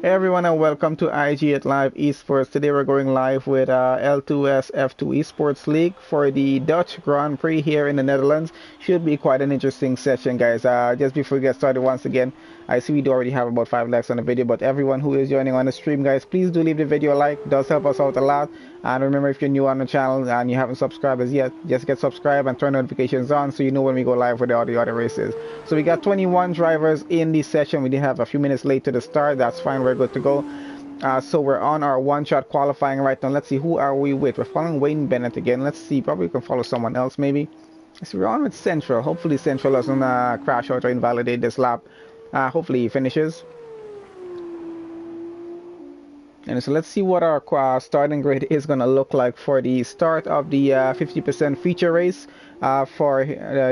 Hey everyone and welcome to IG8Live Esports. Today we're going live with L2S F2 Esports League for the Dutch Grand Prix here in the Netherlands. Should be quite an interesting session, guys. Just before we get started, once again, I see we do already have about 5 likes on the video, but everyone who is joining on the stream, guys, please do leave the video a like. It does help us out a lot. And remember, if you're new on the channel and you haven't subscribed as yet, just get subscribed and turn notifications on so you know when we go live with all the other races. So we got 21 drivers in this session. We did have a few minutes late to the start. That's fine. We're good to go. So we're on our one-shot qualifying right now. Let's see, who are we with? We're following Wayne Bennett again. Let's see, probably we can follow someone else maybe. So we're on with Central. Hopefully Central doesn't crash out or invalidate this lap. Hopefully he finishes. And so let's see what our starting grid is going to look like for the start of the 50% feature race for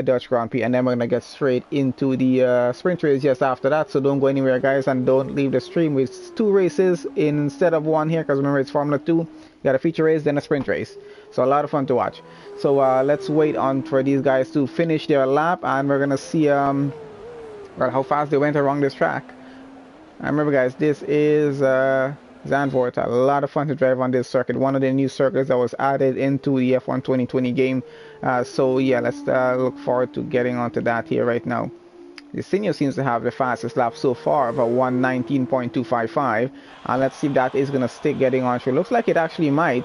Dutch Grand Prix. And then we're going to get straight into the sprint race just after that. So don't go anywhere, guys, and don't leave the stream. With 2 races instead of 1 here, because remember it's Formula 2. You got a feature race, then a sprint race. So a lot of fun to watch. So let's wait on for these guys to finish their lap, and we're going to see well, how fast they went around this track. And remember, guys, this is Zandvoort. A lot of fun to drive on this circuit. One of the new circuits that was added into the F1 2020 game. So yeah, let's look forward to getting onto that here right now. The senior seems to have the fastest lap so far of a 1:19.255. And let's see if that is going to stick getting on through. Looks like it actually might.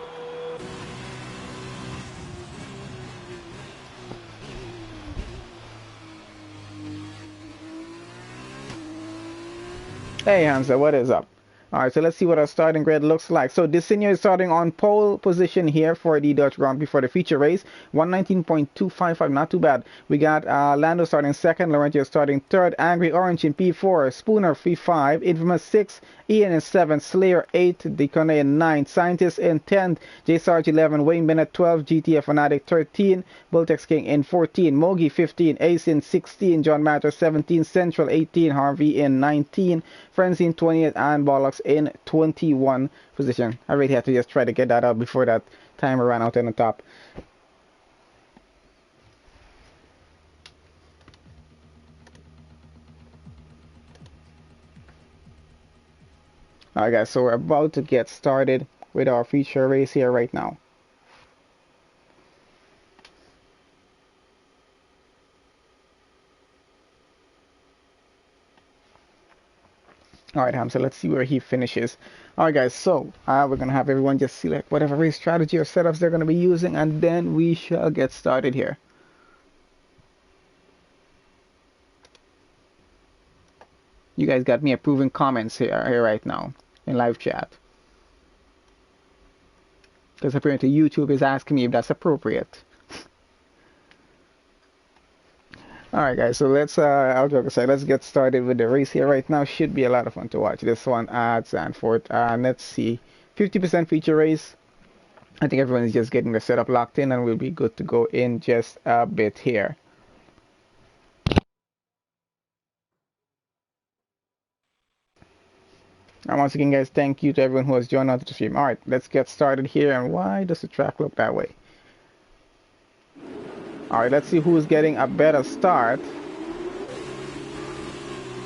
Hey Hansa, what is up? Alright, so let's see what our starting grid looks like. So this senior is starting on pole position here for the Dutch Grand Prix for the feature race. 1:19.255, not too bad. We got Lando starting second, Laurentio starting third, Angry Orange in P4, Spooner P5, Infamous 6, Ian in 7th, Slayer 8, Decone in 9th, Scientist in 10th, J Sarge 11, Wayne Bennett 12, GTF Fanatic 13, Bultex King in 14, Mogi 15, Ace in 16, John Matter 17, Central 18, Harvey in 19, Frenzy in 20th, and Bollocks in 21 position. I really had to just try to get that out before that timer ran out on the top. Alright guys, so we're about to get started with our feature race here right now. Alright, Hamza, let's see where he finishes. Alright guys, so we're going to have everyone just select whatever race strategy or setups they're going to be using, and then we shall get started here. You guys got me approving comments here right now in live chat. Because apparently YouTube is asking me if that's appropriate. Alright guys, so let's let's get started with the race here right now. Should be a lot of fun to watch this one at Zandvoort. Let's see, 50% feature race. I think everyone is just getting the setup locked in, and we'll be good to go in just a bit here. And once again, guys, thank you to everyone who has joined onto the stream. Alright, let's get started here. And why does the track look that way? Alright, let's see who's getting a better start. I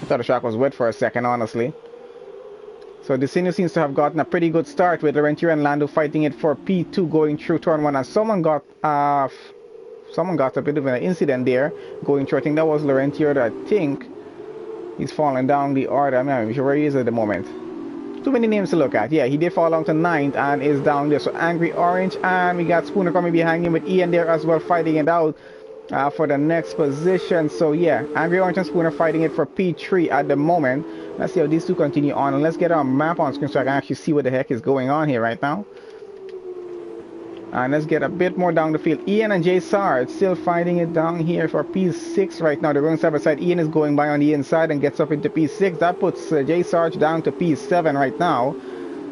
thought the track was wet for a second, honestly. So the senior seems to have gotten a pretty good start with Laurentio and Lando fighting it for P2 going through turn 1. And someone got a bit of an incident there going through. I think that was Laurentio. I think he's falling down the order. I'm not even sure where he is at the moment. Too many names to look at. Yeah, he did fall down to 9th and is down there. So Angry Orange, and we got Spooner coming behind him with Ian there as well, fighting it out for the next position. So yeah, Angry Orange and Spooner fighting it for P3 at the moment. Let's see how these two continue on, and let's get our map on screen so I can actually see what the heck is going on here right now. And let's get a bit more down the field. Ian and J Sarge still fighting it down here for P6 right now. They're going side by side. Ian is going by on the inside and gets up into P6. That puts J Sarge down to P7 right now.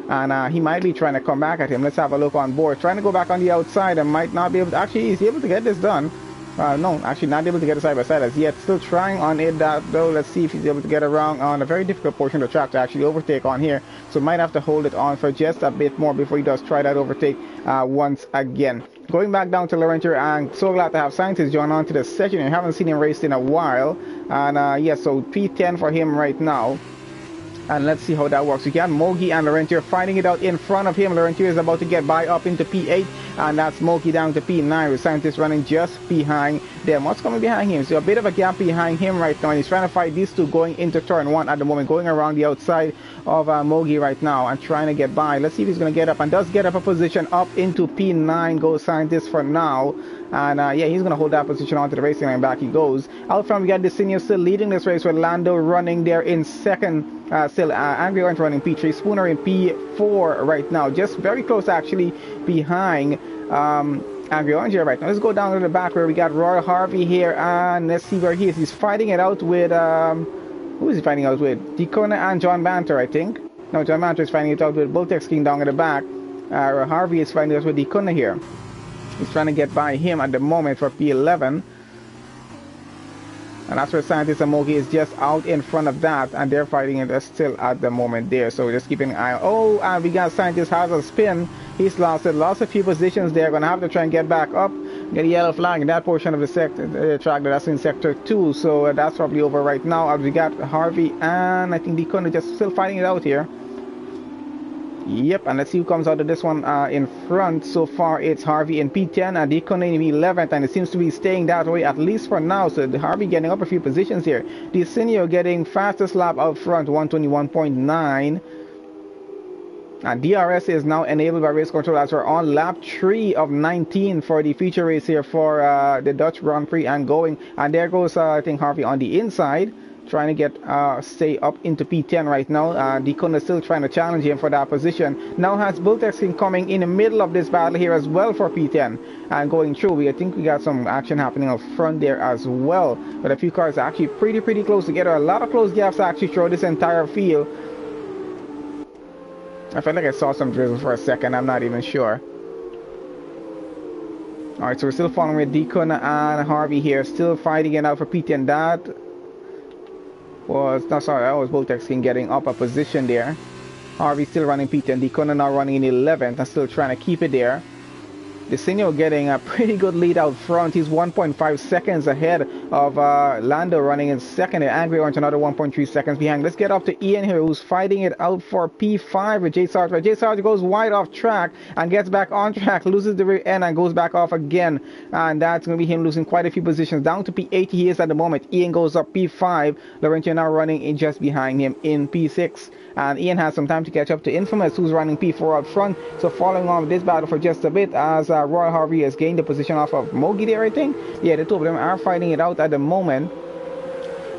And he might be trying to come back at him. Let's have a look on board. Trying to go back on the outside and might not be able to. Actually, he's able to get this done. No, actually not able to get a side by side as yet. Still trying on it though. Let's see if he's able to get around on a very difficult portion of the track to actually overtake on here. So might have to hold it on for just a bit more before he does try that overtake once again. Going back down to Laurentio, and so glad to have Scientist join on to the session. I haven't seen him raced in a while. And yeah, so P10 for him right now. And let's see how that works. We got Mogi and Laurentier fighting it out in front of him. Laurentier is about to get by up into P8, and that's Mogi down to P9 with Scientist running just behind them. What's coming behind him? So a bit of a gap behind him right now, and he's trying to fight these two going into turn 1 at the moment, going around the outside of Mogi right now and trying to get by. Let's see if he's going to get up, and does get up a position up into P9. Goes Scientist for now. And yeah, he's going to hold that position onto the racing line. Back he goes. Out front, we got Desinio still leading this race with Lando running there in second. Still Angry Orange running P3. Spooner in P4 right now. Just very close actually behind Angry Orange here right now. Let's go down to the back where we got Roy Harvey here. And let's see where he is. He's fighting it out with... who is he fighting out with? Deacona and John Banter, I think. No, John Banter is fighting it out with Bulltex King down at the back. Roy Harvey is fighting it out with Deacona here. He's trying to get by him at the moment for P11. And that's where Scientist and Mogi is just out in front of that. And they're fighting it still at the moment there. So we're just keeping an eye on. Oh, and we got Scientist has a spin. He's lost it. Lost a few positions there. Going to have to try and get back up. Get a yellow flag in that portion of the track that's in Sector 2. So that's probably over right now. We got Harvey and I think Deacon just still fighting it out here. Yep, and let's see who comes out of this one in front. So far, it's Harvey in P10 and Deacon in P11th, and it seems to be staying that way at least for now. So Harvey getting up a few positions here. Desinio getting fastest lap out front, 121.9. And DRS is now enabled by race control as we're on lap 3 of 19 for the feature race here for the Dutch Grand Prix and going. And there goes, I think, Harvey on the inside, trying to get stay up into P10 right now. Deacon is still trying to challenge him for that position. Now has Bulltex King coming in the middle of this battle here as well for P10 and going through. I think we got some action happening up front there as well. But a few cars are actually pretty close together. A lot of close gaps actually throughout this entire field. I felt like I saw some drizzle for a second. I'm not even sure. Alright, so we're still following with Deacon and Harvey here. Still fighting it out for P10. That was Bulltex King getting up a position there. Harvey still running P10. Deacon now running in 11th and still trying to keep it there. Desinio getting a pretty good lead out front. He's 1.5 seconds ahead of Lando running in second. And Angry Orange another 1.3 seconds behind. Let's get up to Ian here, who's fighting it out for P5 with Jay Sarge. Jay Sarge goes wide off track and gets back on track, loses the rear end and goes back off again. And that's going to be him losing quite a few positions. Down to P8 he is at the moment. Ian goes up P5. Laurentio now running in just behind him in P6. And Ian has some time to catch up to Infamous, who's running P4 up front. So following on with this battle for just a bit as Roy Harvey has gained the position off of Mogi there, I think. Yeah, the two of them are fighting it out at the moment.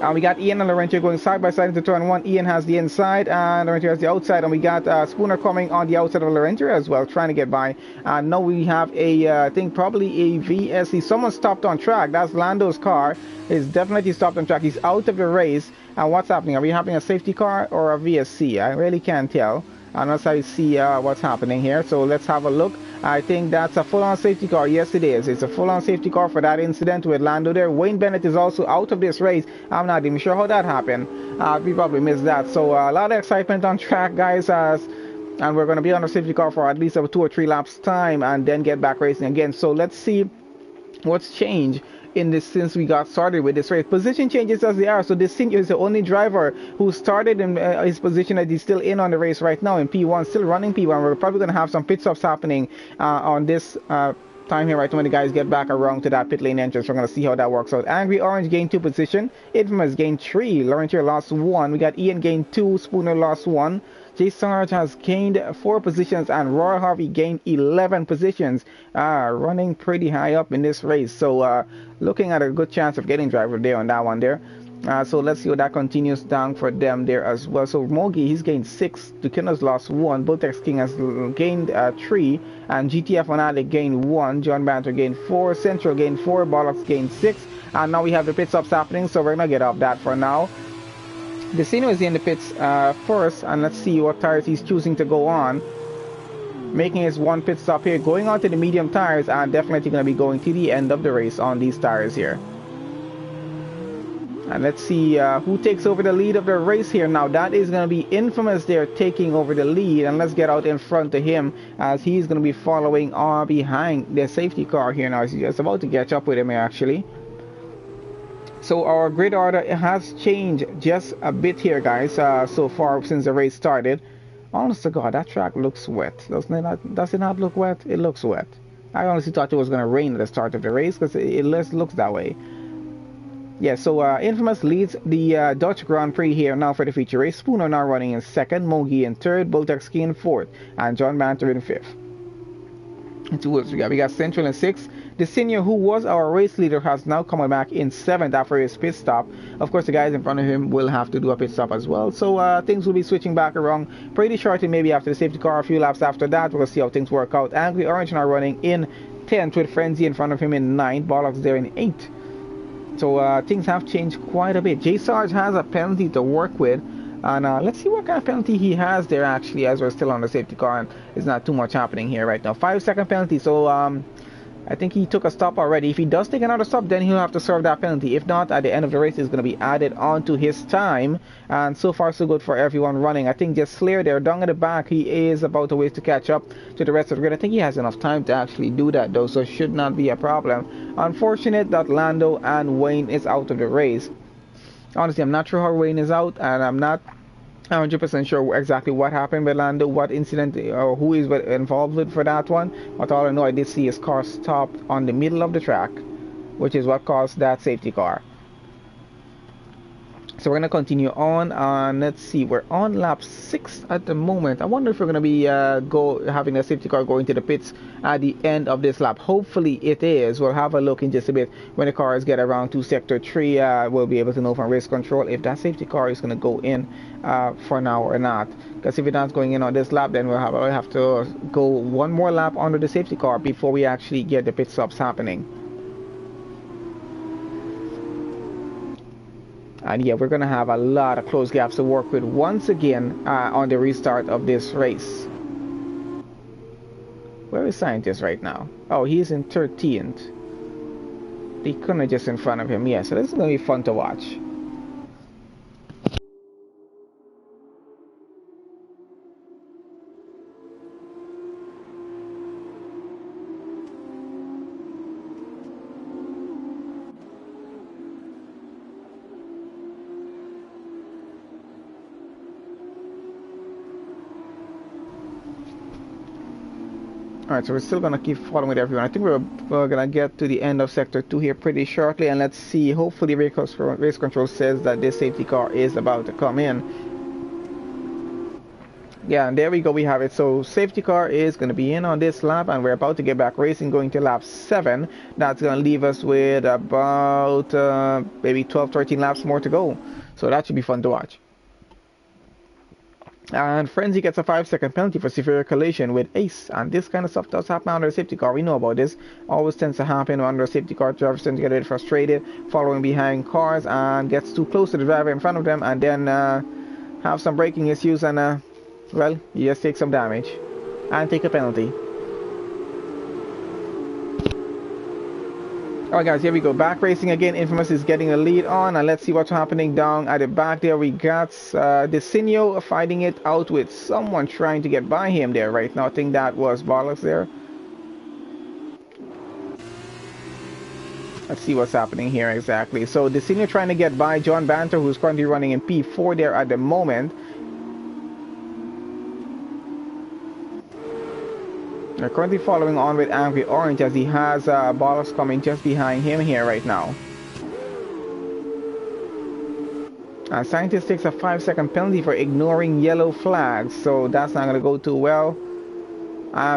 And we got Ian and Laurentio going side by side into turn 1. Ian has the inside and Laurentio has the outside. And we got Spooner coming on the outside of Laurentio as well, trying to get by. And now we have I think probably a VSC. Someone stopped on track. That's Lando's car. It's definitely stopped on track. He's out of the race. And what's happening? Are we having a safety car or a VSC? I really can't tell. Unless I see what's happening here. So let's have a look. I think that's a full-on safety car. Yes, it is. It's a full-on safety car for that incident with Lando there. Wayne Bennett is also out of this race. I'm not even sure how that happened. We probably missed that. So a lot of excitement on track, guys. And we're going to be on a safety car for at least 2 or 3 laps time and then get back racing again. So let's see what's changed in this since we got started with this race. Position changes as they are. So this is the only driver who started in his position that he's still in on the race right now in P1, still running P1. We're probably going to have some pit stops happening on this time here right when the guys get back around to that pit lane entrance. We're going to see how that works out. Angry Orange gained 2 position. Infamous gained 3. Laurentier lost 1. We got Ian gained 2. Spooner lost 1. Jay Sarge has gained 4 positions and Roy Harvey gained 11 positions, running pretty high up in this race. So looking at a good chance of getting driver there on that one there. So let's see how that continues down for them there as well. So Mogi, he's gained 6. Duquina's lost 1. Bulltex King has gained 3. And GTF Fanatics gained 1. John Banter gained 4. Central gained 4. Bollocks gained 6. And now we have the pit stops happening. So we're going to get off that for now. Decino is in the pits first, and let's see what tires he's choosing to go on. Making his 1 pit stop here, going on to the medium tires, and definitely going to be going to the end of the race on these tires here. And let's see who takes over the lead of the race here now. That is going to be Infamous there taking over the lead, and let's get out in front of him as he's going to be following behind the safety car here now. He's just about to catch up with him here actually. So our grid order has changed just a bit here, guys, so far since the race started. Honest to God, that track looks wet. Does it not look wet? It looks wet. I honestly thought it was going to rain at the start of the race because it looks that way. Yeah, so Infamous leads the Dutch Grand Prix here now for the feature race. Spooner now running in second, Mogi in third, Boltekski in fourth, and John Banter in fifth. And who else we got? We got Central in sixth. The senior, who was our race leader, has now come back in seventh after his pit stop. Of course, the guys in front of him will have to do a pit stop as well. So things will be switching back around pretty shortly, maybe after the safety car, a few laps after that. We'll see how things work out. Angry Orange now running in 10th with Frenzy in front of him in 9th. Bollocks there in 8th. So things have changed quite a bit. J Sarge has a penalty to work with. And let's see what kind of penalty he has there, actually, as we're still on the safety car and there's not too much happening here right now. 5-second penalty, so I think he took a stop already. If he does take another stop, then he'll have to serve that penalty. If not, at the end of the race, it's going to be added onto his time. And so far, so good for everyone running. I think just Slayer there, down at the back, he is about a ways to catch up to the rest of the grid. I think he has enough time to actually do that, though, so it should not be a problem. Unfortunate that Lando and Wayne is out of the race. Honestly, I'm not sure how Wayne is out, and I'm not 100% sure exactly what happened with Lando, what incident or who is involved with for that one. But all I know, I did see his car stop on the middle of the track, which is what caused that safety car. So we're going to continue on, and let's see, we're on lap 6 at the moment. I wonder if we're going to be having a safety car going to the pits at the end of this lap. Hopefully it is. We'll have a look in just a bit. When the cars get around to sector 3, we'll be able to know from race control if that safety car is going to go in for now or not. Because if it's not going in on this lap, then we'll have to go one more lap under the safety car before we actually get the pit stops happening. And yeah, we're going to have a lot of close gaps to work with once again on the restart of this race. Where is Scientist right now? Oh, he's in 13th. They couldn't just in front of him. Yeah, so this is going to be fun to watch. Alright, so we're still going to keep following with everyone. I think we're going to get to the end of Sector 2 here pretty shortly. And let's see, hopefully race control says that this safety car is about to come in. Yeah, and there we go, we have it. So safety car is going to be in on this lap, and we're about to get back racing, going to lap 7. That's going to leave us with about maybe 12-13 laps more to go. So that should be fun to watch. And Frenzy gets a 5-second penalty for severe collision with Ace. And this kind of stuff does happen under a safety car. We know about this. Always tends to happen under a safety car. Drivers tend to get a bit frustrated following behind cars and gets too close to the driver in front of them, and then have some braking issues, and well, you just take some damage and take a penalty. Alright guys, here we go, back racing again. Infamous is getting a lead on, and let's see what's happening down at the back there. We got Desinio fighting it out with someone trying to get by him there right now. I think that was Bollocks there. Let's see what's happening here exactly. So Desinio trying to get by John Banter, who's currently running in P4 there at the moment. They're currently following on with Angry Orange, as he has Bollocks coming just behind him here right now. And Scientist takes a 5-second penalty for ignoring yellow flags, so that's not going to go too well.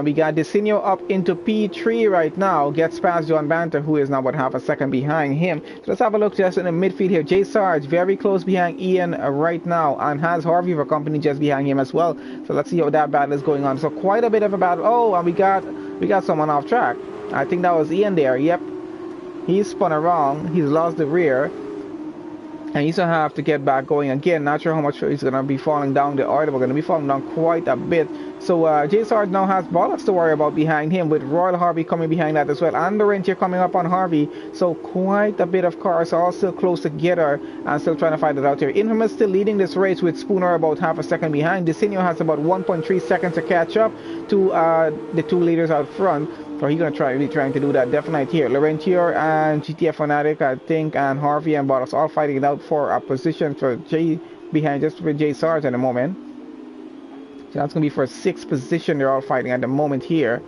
We got Desinio up into P3 right now, gets past John Banter, who is now about half a second behind him. So let's have a look just in the midfield here. J Sarge very close behind Ian right now, and has Harvey for company just behind him as well. So let's see how that battle is going on. So quite a bit of a battle. Oh, and we got someone off track. I think that was Ian there. Yep, he's spun around, he's lost the rear, and he's going to have to get back going again. Not sure how much he's going to be falling down the order. We're going to be falling down quite a bit. So J Sarge now has Bollocks to worry about behind him, with Royal Harvey coming behind that as well. And the wrench here coming up on Harvey. So quite a bit of cars all still close together and still trying to fight it out here. Infamous still leading this race with Spooner about half a second behind. Desinio has about 1.3 seconds to catch up to the two leaders out front. Or he's gonna really trying to do that. Definitely here. Laurentier and GTF Fanatic, I think, and Harvey and Bottles all fighting it out for a position for J behind just for J Sarge at the moment. So that's gonna be for 6th position. They're all fighting at the moment here.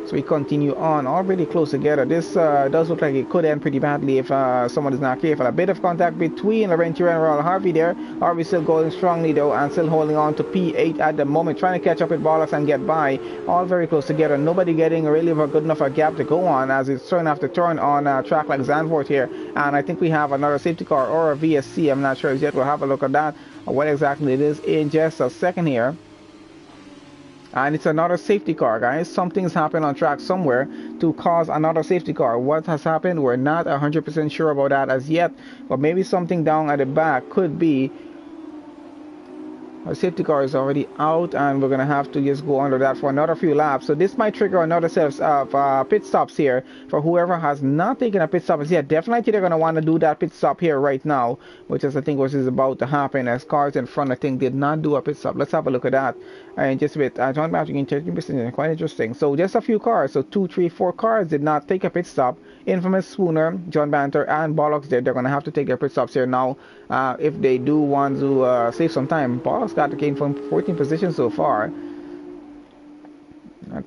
So we continue on, all really close together. This does look like it could end pretty badly if someone is not careful. A bit of contact between Laurentier and Royal Harvey there. Harvey still going strongly though, and still holding on to P8 at the moment, trying to catch up with Bollocks and get by. All very close together. Nobody getting really a good enough a gap to go on as it's turn after turn on a track like Zandvoort here. And I think we have another safety car or a VSC. I'm not sure yet. We'll have a look at that, what exactly it is in just a second here. And it's another safety car, guys. Something's happened on track somewhere to cause another safety car. What has happened? We're not 100% sure about that as yet. But maybe something down at the back could be. Our safety car is already out, and we're going to have to just go under that for another few laps. So this might trigger another set of pit stops here for whoever has not taken a pit stop as yet. Definitely they're going to want to do that pit stop here right now, which is I think what is about to happen as cars in front I think did not do a pit stop. Let's have a look at that. And just a bit, John Patrick in 13%, quite interesting. So just a few cars, so 2, 3, 4 cars did not take a pit stop. Infamous, Spooner, John Banter, and Bollocks there. They're going to have to take their pit stops here now if they do want to save some time. Bollocks got the game from 14th position so far.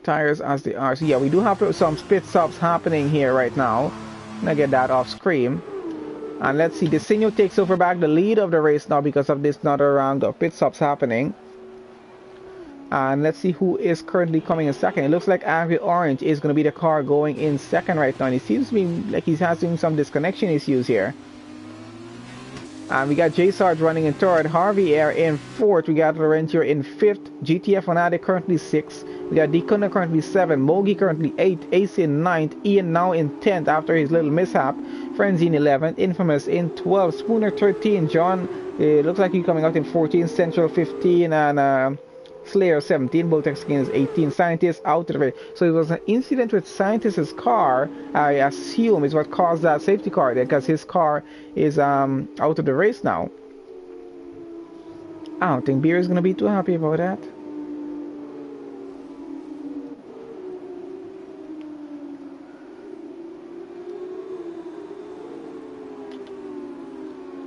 Tires as they are. So yeah, we do have some pit stops happening here right now. I'm going to get that off screen. And let's see, Desinho takes over back the lead of the race now because of this another round of pit stops happening. And let's see who is currently coming in second. It looks like Angry Orange is going to be the car going in second right now. And it seems to me like he's having some disconnection issues here. And we got J Sarge running in third, Harvey Air in fourth, we got Laurentier in fifth, GTF Fanatic currently sixth, we got Deacon currently seventh, Mogi currently eighth, Ace in ninth, Ian now in 10th after his little mishap, Frenzy in 11th, Infamous in 12th, Spooner 13, John, it looks like he's coming out in 14th, Central 15, and Slayer 17, Botex Skin is 18, Scientist out of the race. So it was an incident with Scientist's car, I assume is what caused that safety car there, because his car is out of the race now. I don't think Beer is going to be too happy about that.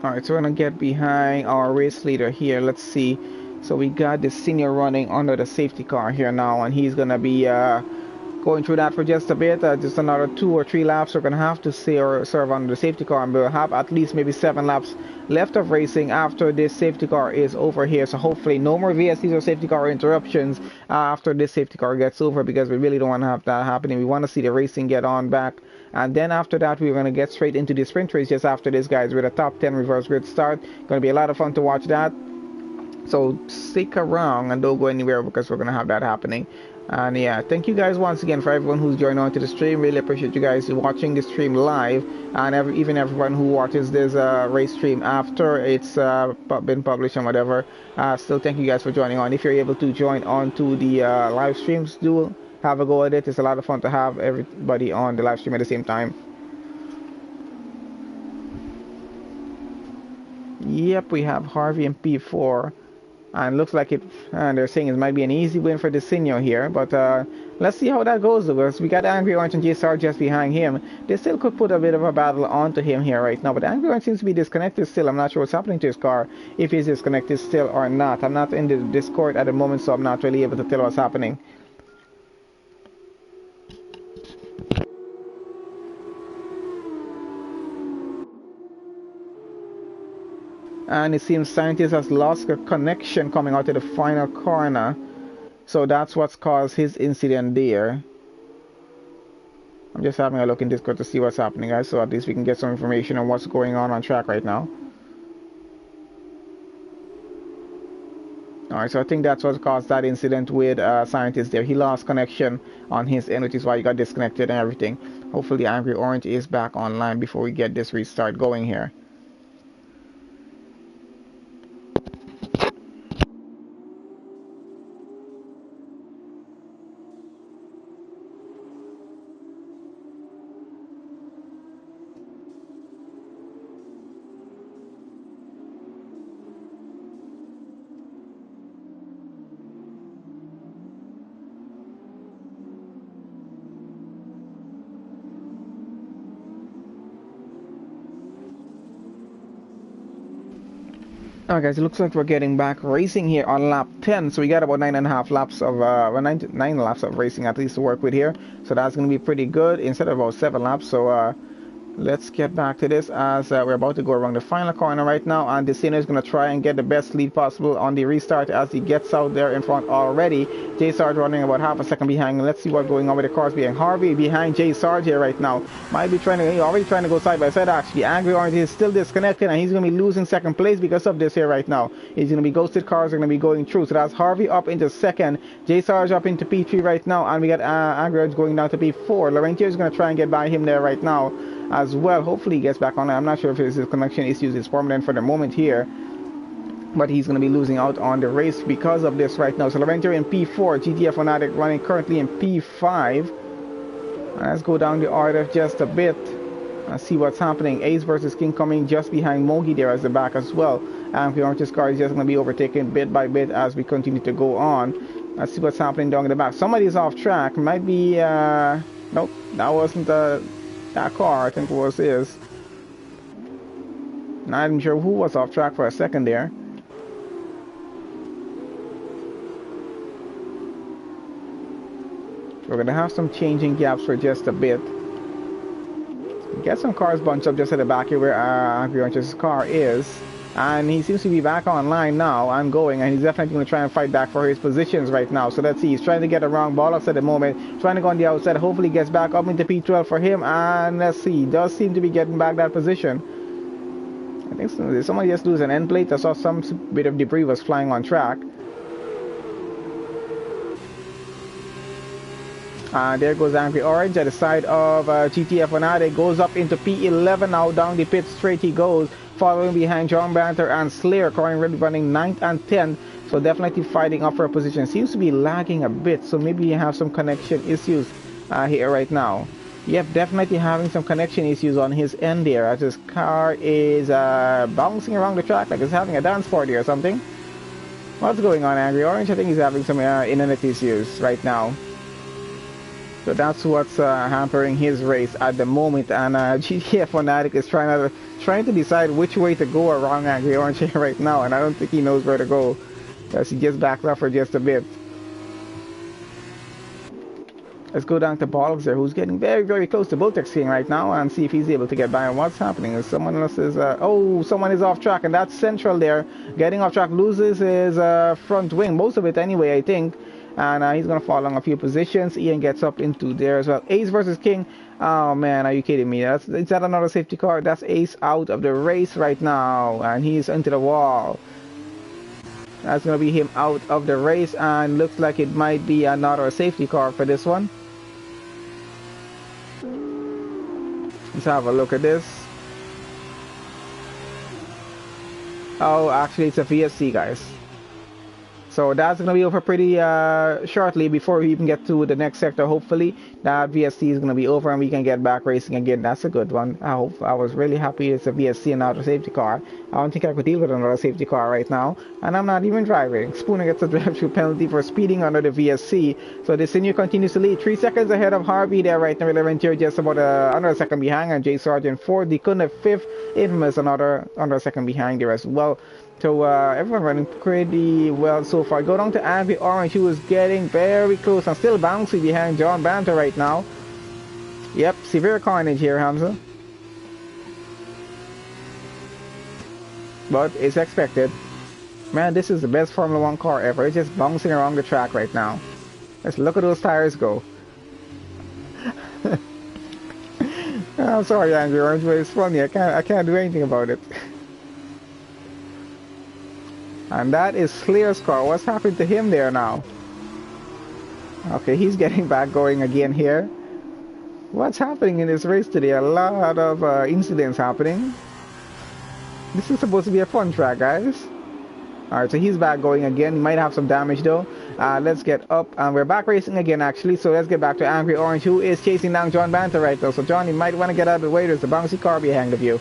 Alright, so we're going to get behind our race leader here. Let's see. So we got the senior running under the safety car here now, and he's gonna be going through that for just a bit. Just another 2 or 3 laps. We're gonna have to serve under the safety car, and we'll have at least maybe 7 laps left of racing after this safety car is over here. So hopefully no more VSCs or safety car interruptions after this safety car gets over, because we really don't want to have that happening. We want to see the racing get on back, and then after that we're going to get straight into the sprint race just after this, guys, with a top 10 reverse grid start. Going to be a lot of fun to watch that. So stick around and don't go anywhere, because we're going to have that happening. And yeah, thank you guys once again for everyone who's joined on to the stream. Really appreciate you guys watching the stream live, and even everyone who watches this race stream after it's been published and whatever. Still thank you guys for joining on. If you're able to join on to the live streams, do have a go at it. It's a lot of fun to have everybody on the live stream at the same time. Yep, we have Harvey and P4. And looks like it, and they're saying it might be an easy win for Desinho here, but let's see how that goes, because we got Angry Orange and JSR just behind him. They still could put a bit of a battle onto him here right now, but Angry Orange seems to be disconnected still. I'm not sure what's happening to his car, if he's disconnected still or not. I'm not in the Discord at the moment, so I'm not really able to tell what's happening. And it seems Scientist has lost a connection coming out of the final corner. So that's what's caused his incident there. I'm just having a look in Discord to see what's happening, guys, so at least we can get some information on what's going on track right now. Alright, so I think that's what caused that incident with Scientist there. He lost connection on his end, which is why he got disconnected and everything. Hopefully Angry Orange is back online before we get this restart going here. Alright guys, it looks like we're getting back racing here on lap 10. So we got about 9.5 laps of, nine laps of racing at least to work with here. So that's going to be pretty good instead of about 7 laps. So let's get back to this as we're about to go around the final corner right now. And Decino is going to try and get the best lead possible on the restart as he gets out there in front already. J Sarge running about half a second behind. Let's see what's going on with the cars behind. Harvey behind J Sarge here right now. Might be trying to, already trying to go side by side actually. Angry Orange is still disconnected and he's going to be losing second place because of this here right now. He's going to be ghosted, cars are going to be going through. So that's Harvey up into second. J Sarge up into P3 right now. And we got Angry Orange going down to P4. Laurentier is going to try and get by him there right now as well. Hopefully he gets back on. I'm not sure if his connection issues is permanent for the moment here, but he's going to be losing out on the race because of this right now. So Laurentier in P4, GTF Fanatic running currently in P5. Let's go down the order just a bit and see what's happening. Ace versus King coming just behind Mogi there as the back as well. And Orange's car is just going to be overtaken bit by bit as we continue to go on. Let's see what's happening down in the back. Somebody's off track. Might be nope, that wasn't that car. I think it was his. Not even sure who was off track for a second there. We're going to have some changing gaps for just a bit. Get some cars bunched up just at the back here where Orange's car is. And he seems to be back online now and going, and he's definitely going to try and fight back for his positions right now. So let's see, he's trying to get around Bollocks at the moment, trying to go on the outside. Hopefully he gets back up into P12 for him, and let's see, he does seem to be getting back that position. I think somebody just lose an end plate. I saw some bit of debris was flying on track. There goes Angry Orange at the side of GTF Fanatic, goes up into P11 now, down the pit straight he goes, following behind John Banter and Slayer, currently running 9th and 10th, so definitely fighting up for a position. Seems to be lagging a bit, so maybe you have some connection issues here right now. Yep, definitely having some connection issues on his end there, as his car is bouncing around the track like it's having a dance party or something. What's going on, Angry Orange? I think he's having some internet issues right now. So that's what's hampering his race at the moment, and GTF Fanatic is trying to decide which way to go around Angry Orange here right now, and I don't think he knows where to go as he gets backed up for just a bit. Let's go down to Bollocks there, who's getting very, very close to Bultex King right now, and see if he's able to get by. And what's happening is someone else is oh, someone is off track, and that's Central there, getting off track, loses his front wing, most of it anyway, I think. And he's going to fall along a few positions. Ian gets up into there as well. Ace versus King. Oh, man, are you kidding me? Is that another safety car? That's Ace out of the race right now. And he's into the wall. That's going to be him out of the race. And looks like it might be another safety car for this one. Let's have a look at this. Oh, actually, it's a VSC, guys. So that's going to be over pretty shortly before we even get to the next sector. Hopefully that VSC is going to be over and we can get back racing again. That's a good one. I was really happy it's a VSC and not a safety car. I don't think I could deal with another safety car right now. And I'm not even driving. Spooner gets a drive-through penalty for speeding under the VSC. So the senior continues to lead. 3 seconds ahead of Harvey there right now. Laurentier just about under a second behind. And J Sargent 4th. Decuna 5th. Infamous under a second behind there as well. So everyone running pretty well so far. Go down to Angry Orange, who is getting very close and still bouncing behind John Banter right now. Yep, severe carnage here, Hamza. But it's expected. Man, this is the best Formula 1 car ever. It's just bouncing around the track right now. Let's look at those tires go. I'm sorry, Angry Orange, but it's funny. I can't do anything about it. And that is Slayer's car. What's happened to him there now? Okay, he's getting back going again here. What's happening in this race today? A lot of incidents happening. This is supposed to be a fun track, guys. Alright, so he's back going again. He might have some damage though. Let's get up. And we're back racing again, actually. So let's get back to Angry Orange, who is chasing down John Banter right now. So John, you might want to get out of the way. There's a bouncy car behind of you.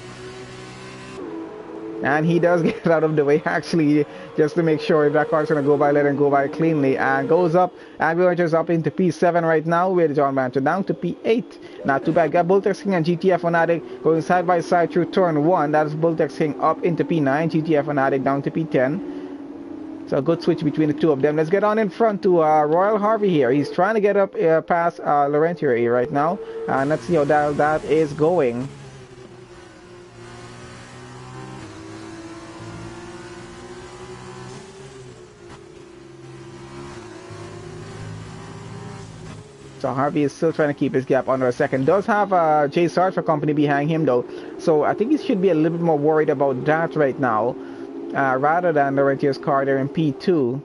And he does get out of the way, actually, just to make sure if that car's going to go by, let him go by cleanly. And goes up, and we're just up into P7 right now with John Banter down to P8. Not too bad. Got Bulltex King and GTF Fanatic going side by side through turn 1. That's Bulltex King up into P9, GTF Fanatic down to P10. So a good switch between the two of them. Let's get on in front to Royal Harvey here. He's trying to get up past Laurentier right now. And let's see how that is going. So Harvey is still trying to keep his gap under a second. Does have Jay Sarge for company behind him though. So I think he should be a little bit more worried about that right now. Rather than Laurentier's car there in P2.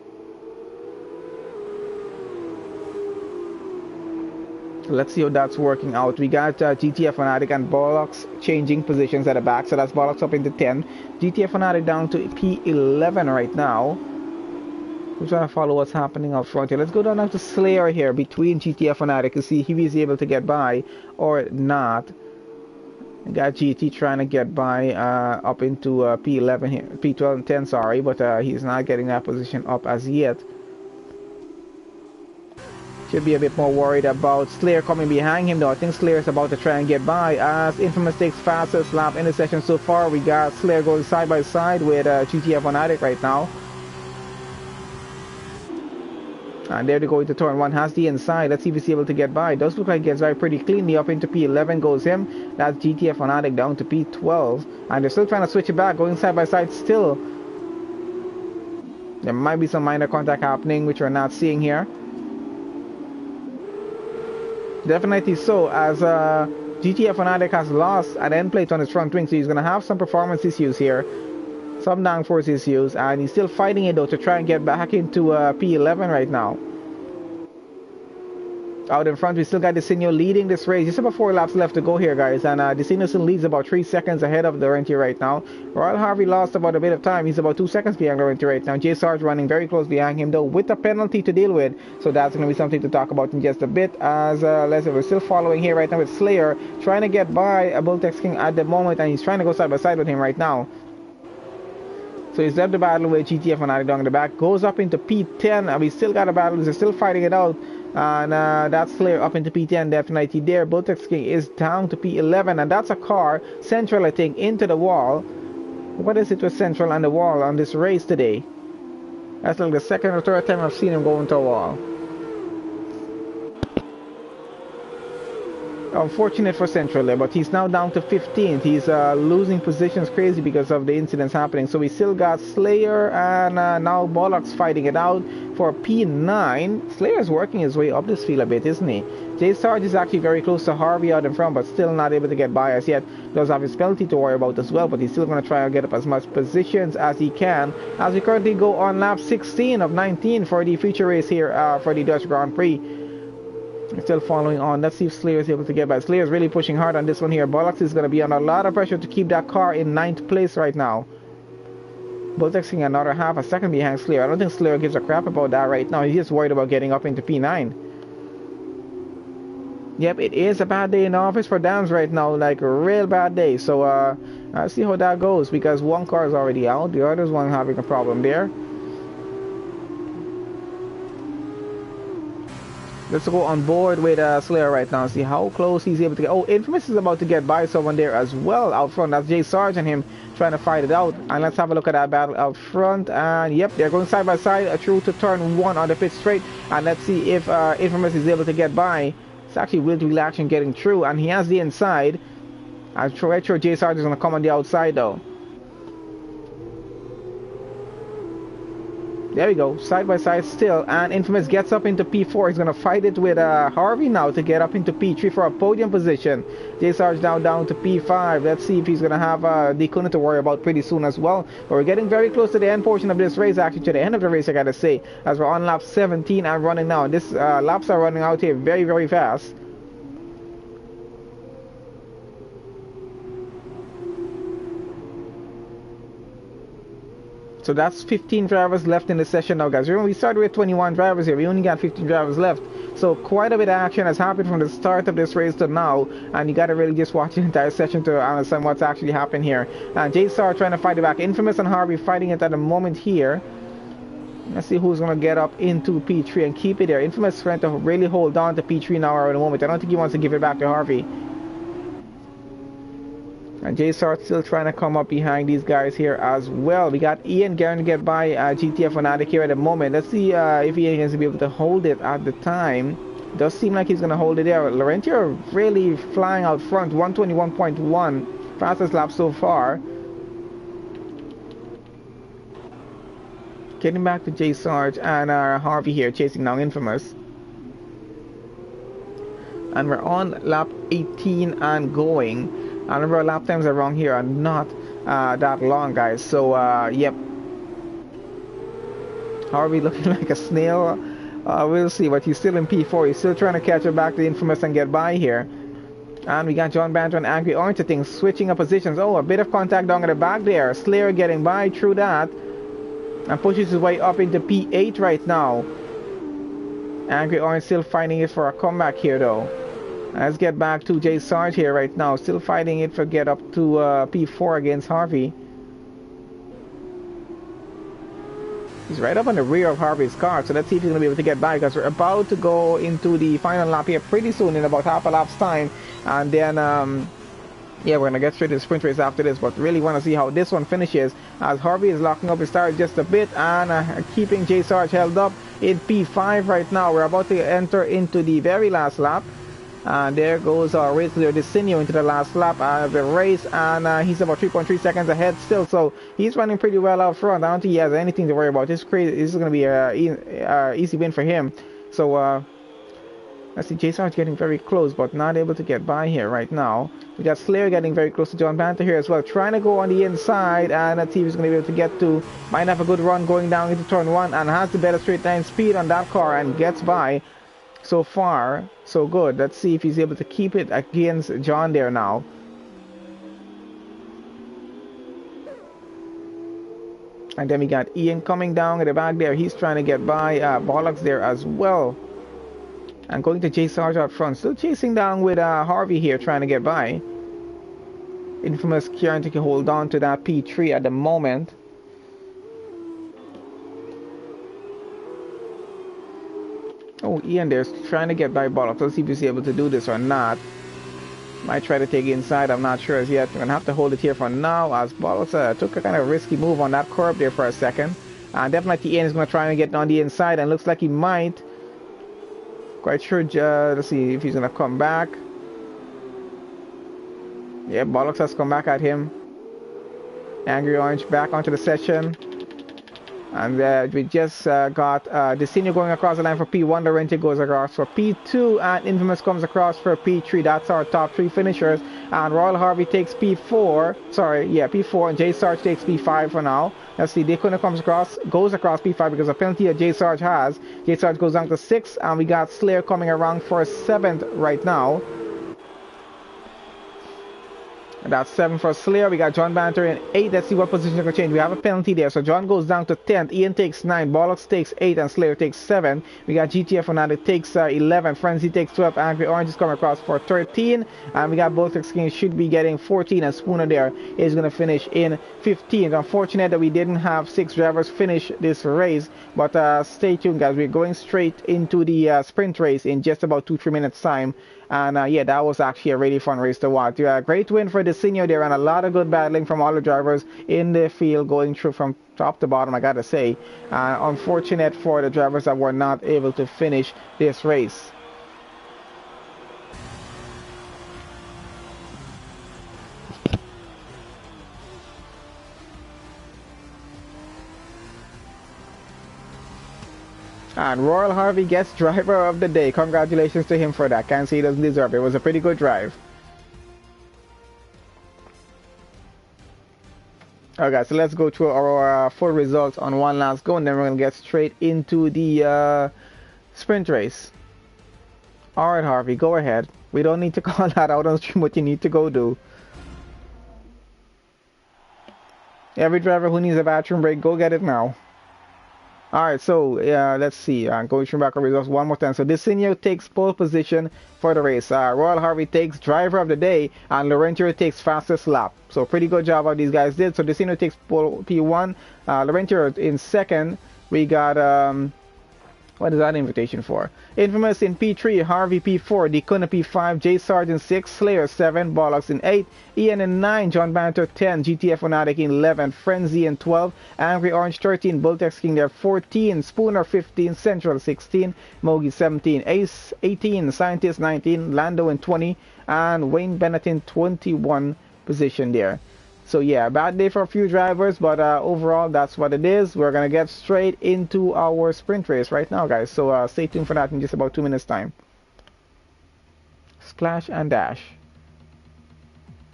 Let's see how that's working out. We got GTF Fanatic and Bollocks changing positions at the back. So that's Bollocks up into 10. GTF Fanatic down to P11 right now. We're trying to follow what's happening up front here. Let's go down to Slayer here between GTF Fanatic to see if he's able to get by or not. We got GT trying to get by up into P11 here, P12 and 10, sorry, but he's not getting that position up as yet. Should be a bit more worried about Slayer coming behind him though. I think Slayer is about to try and get by as Infamous takes fastest lap in the session so far. We got Slayer going side by side with GTF Fanatic right now. And there they go into turn 1, has the inside. Let's see if he's able to get by. It does look like he gets by pretty cleanly. Up into P11 goes him. That's GTF Fanatic down to P12. And they're still trying to switch it back, going side by side still. There might be some minor contact happening, which we're not seeing here. Definitely so, as GTF Fanatic has lost an end plate on his front wing, so he's going to have some performance issues here. Some downforce issues, and he's still fighting it though to try and get back into P11 right now. Out in front, we still got Desinio leading this race. Just about 4 laps left to go here, guys, and Desinio still leads about 3 seconds ahead of Laurentier right now. Royal Harvey lost about a bit of time. He's about 2 seconds behind Laurentier right now. Jay Sarge running very close behind him though, with a penalty to deal with. So that's going to be something to talk about in just a bit. As we're still following here right now with Slayer trying to get by Bulltex King at the moment, and he's trying to go side by side with him right now. So he's left the battle with GTF Fanatic down in the back. Goes up into P10. And we still got a battle. They're still fighting it out. And that's Slayer up into P10. Definitely there. Bulltex King is down to P11. And that's a car. Central, I think, into the wall. What is it with Central and the wall on this race today? That's like the second or third time I've seen him go into a wall. Unfortunate for Central there, but he's now down to 15th. He's losing positions crazy because of the incidents happening. So we still got Slayer and now Bollocks fighting it out for P9. Slayer's working his way up this field a bit, isn't he? Jay Sarge is actually very close to Harvey out in front, but still not able to get by as yet. Does have his penalty to worry about as well, but he's still going to try and get up as much positions as he can. As we currently go on lap 16 of 19 for the feature race here for the Dutch Grand Prix. Still following on. Let's see if Slayer is able to get by. Slayer is really pushing hard on this one here. Bollocks is going to be under a lot of pressure to keep that car in 9th place right now. Bulltex King another half a second behind Slayer. I don't think Slayer gives a crap about that right now. He's just worried about getting up into P9. Yep, it is a bad day in the office for Dams right now. Like a real bad day. So I'll see how that goes, because one car is already out. The other's one having a problem there. Let's go on board with Slayer right now and see how close he's able to get. Oh, Infamous is about to get by someone there as well out front. That's Jay Sarge and him trying to fight it out. And let's have a look at that battle out front. And yep, they're going side by side through to turn 1 on the pit straight. And let's see if Infamous is able to get by. It's actually Will to Wheel Action getting through, and he has the inside. I'm sure Jay Sarge is going to come on the outside though. There we go, side by side still, and Infamous gets up into P4. He's going to fight it with Harvey now to get up into P3 for a podium position. Jay Sarge now down to P5. Let's see if he's going to have Dekuna to worry about pretty soon as well. But we're getting very close to the end portion of this race, actually to the end of the race I gotta say, as we're on lap 17 and running now. This laps are running out here very, very fast. So that's 15 drivers left in the session now, guys. Remember, we started with 21 drivers here. We only got 15 drivers left. So quite a bit of action has happened from the start of this race to now. And you got to really just watch the entire session to understand what's actually happened here. And J-Star trying to fight it back. Infamous and Harvey fighting it at the moment here. Let's see who's going to get up into P3 and keep it there. Infamous trying to really hold on to P3 now at the moment. I don't think he wants to give it back to Harvey. And J-Star still trying to come up behind these guys here as well. We got Ian going to get by GTF Fanatic here at the moment. Let's see if Ian is going to be able to hold it at the time. Does seem like he's going to hold it there. Laurentio really flying out front. 121.1. Fastest lap so far. Getting back to J Sarge and Harvey here chasing down Infamous. And we're on lap 18 and going. I remember our lap times around here are not that long, guys. So, yep. Harvey looking like a snail. We'll see, but he's still in P4. He's still trying to catch up back to Infamous and get by here. And we got John Banter and Angry Orange things switching up positions. Oh, a bit of contact down at the back there. Slayer getting by through that. And pushes his way up into P8 right now. Angry Orange still finding it for a comeback here, though. Let's get back to J Sarge here right now. Still fighting it for get up to P4 against Harvey. He's right up on the rear of Harvey's car. So let's see if he's going to be able to get by. Because we're about to go into the final lap here pretty soon in about half a lap's time. And then, yeah, we're going to get straight to the sprint race after this. But really want to see how this one finishes. As Harvey is locking up his tires just a bit. And keeping J Sarge held up in P5 right now. We're about to enter into the very last lap. And there goes our race leader Desinio into the last lap of the race, and he's about 3.3 seconds ahead still, so he's running pretty well out front. I don't think he has anything to worry about. This is going to be an easy win for him. So let's see, Jason is getting very close, but not able to get by here right now. We got Slayer getting very close to John Banter here as well, trying to go on the inside, and let's see if he's going to be able to get to. Might have a good run going down into turn 1, and has the better straight line speed on that car, and gets by. So far, so good. Let's see if he's able to keep it against John there now. And then we got Ian coming down at the back there. He's trying to get by Bollocks there as well. And going to J Sarge out front. Still chasing down with Harvey here trying to get by. Infamous trying to hold on to that P3 at the moment. Oh, Ian there's trying to get by Bollocks. Let's see if he's able to do this or not. Might try to take it inside. I'm not sure as yet. I'm going to have to hold it here for now as Bollocks took a kind of risky move on that curb there for a second. Definitely Ian is going to try and get on the inside, and looks like he might. Quite sure. Let's see if he's going to come back. Yeah, Bollocks has come back at him. Angry Orange back onto the session. And we just got Desinio going across the line for P1. Laurentio goes across for P2. And Infamous comes across for P3. That's our top 3 finishers. And Royal Harvey takes P4. Sorry, yeah, P4. And J Sarge takes P5 for now. Let's see, Dekuna goes across P5 because of penalty that J Sarge has. J Sarge goes down to 6. And we got Slayer coming around for 7th right now. And that's 7 for Slayer. We got John Banter in 8. Let's see what position they're going to change. We have a penalty there. So John goes down to 10th. Ian takes 9. Bollocks takes 8. And Slayer takes 7. We got GTF Fanatic takes 11. Frenzy takes 12. Angry Orange is coming across for 13. And we got both Skins should be getting 14. And Spooner there is going to finish in 15. It's unfortunate that we didn't have 6 drivers finish this race. But stay tuned, guys. We're going straight into the sprint race in just about 2-3 minutes time. And yeah, that was actually a really fun race to watch. Yeah, great win for Desinio there, and a lot of good battling from all the drivers in the field, going through from top to bottom, I gotta say. Unfortunate for the drivers that were not able to finish this race. And Royal Harvey gets driver of the day. Congratulations to him for that. Can't say he doesn't deserve it. It was a pretty good drive. Alright, so let's go through our full results on one last go, and then we're going to get straight into the sprint race. Alright, Harvey, go ahead. We don't need to call that out on stream what you need to go do. Every driver who needs a bathroom break, go get it now. Alright, so let's see. Going through back our results one more time. So Desinio takes pole position for the race. Royal Harvey takes driver of the day, and Laurentio takes fastest lap. So pretty good job how these guys did. So Desinio takes pole P1, Laurentio in second. We got what is that invitation for? Infamous in P3, Harvey P4, Decuna P5, J Sargent 6, Slayer 7, Bollocks in 8, Ian in 9, John Banter 10, GTF Fanatic in 11, Frenzy in 12, Angry Orange 13, Bultex King there 14, Spooner 15, Central 16, Mogi 17, Ace 18, Scientist 19, Lando in 20, and Wayne Bennett in 21 position there. So yeah, bad day for a few drivers, but overall that's what it is. We're gonna get straight into our sprint race right now, guys. So stay tuned for that in just about 2 minutes time. Splash and dash.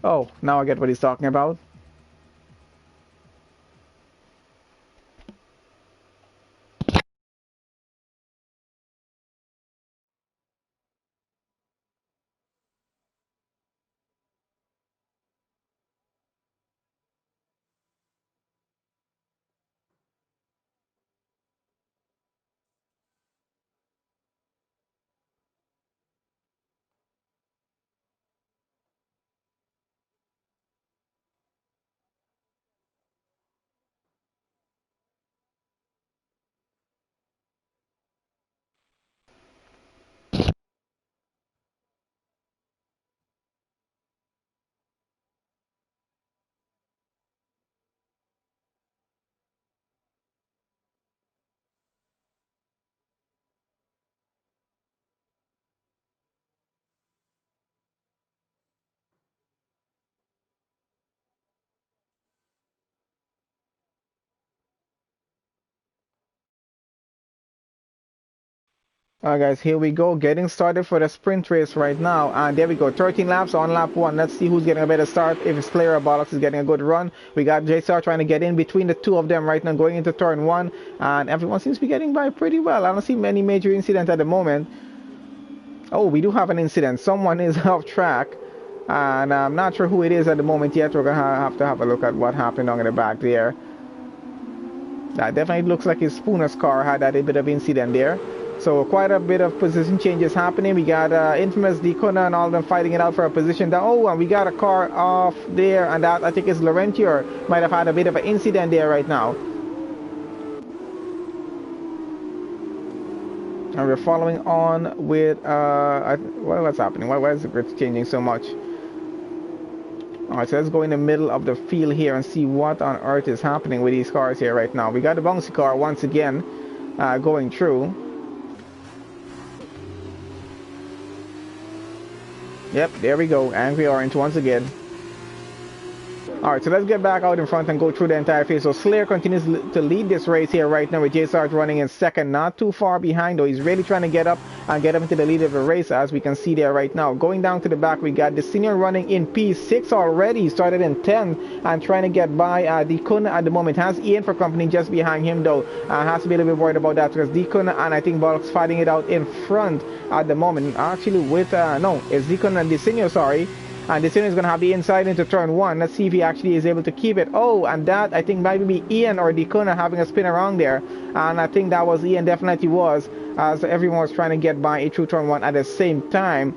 Oh, now I get what he's talking about. Alright guys, here we go, getting started for the sprint race right now, and there we go, 13 laps on lap 1. Let's see who's getting a better start. If it's Slayer or Bollocks is getting a good run. We got JSR trying to get in between the two of them right now, going into turn 1, and everyone seems to be getting by pretty well. I don't see many major incidents at the moment. Oh, we do have an incident. Someone is off track, and I'm not sure who it is at the moment yet. We're gonna have a look at what happened on in the back there. That definitely looks like his Spooner's car had that a bit of incident there. So quite a bit of position changes happening. We got Infamous, Decona, and all of them fighting it out for a position down. Oh, and we got a car off there, and that I think is Laurentier. Might have had a bit of an incident there right now. And we're following on with what's happening? Why is the grid changing so much? Alright, so let's go in the middle of the field here and see what on earth is happening with these cars here right now. We got the bouncy car once again going through. Yep, there we go. Angry Orange once again. Alright, so let's get back out in front and go through the entire field. So Slayer continues to lead this race here right now with J Sarge running in second. Not too far behind though. He's really trying to get up and get up into the lead of the race, as we can see there right now. Going down to the back, we got the senior running in P6 already. He started in 10 and trying to get by Decuna at the moment. Has Ian for company just behind him though. Has to be a little bit worried about that because Decuna and I think Bollocks fighting it out in front at the moment. Actually with, no, it's Decuna and the senior, sorry. And Desinio is going to have the inside into turn 1. Let's see if he actually is able to keep it. Oh, and that I think might be Ian or Decuna having a spin around there. And I think that was Ian, definitely was, as everyone was trying to get by it through turn 1 at the same time.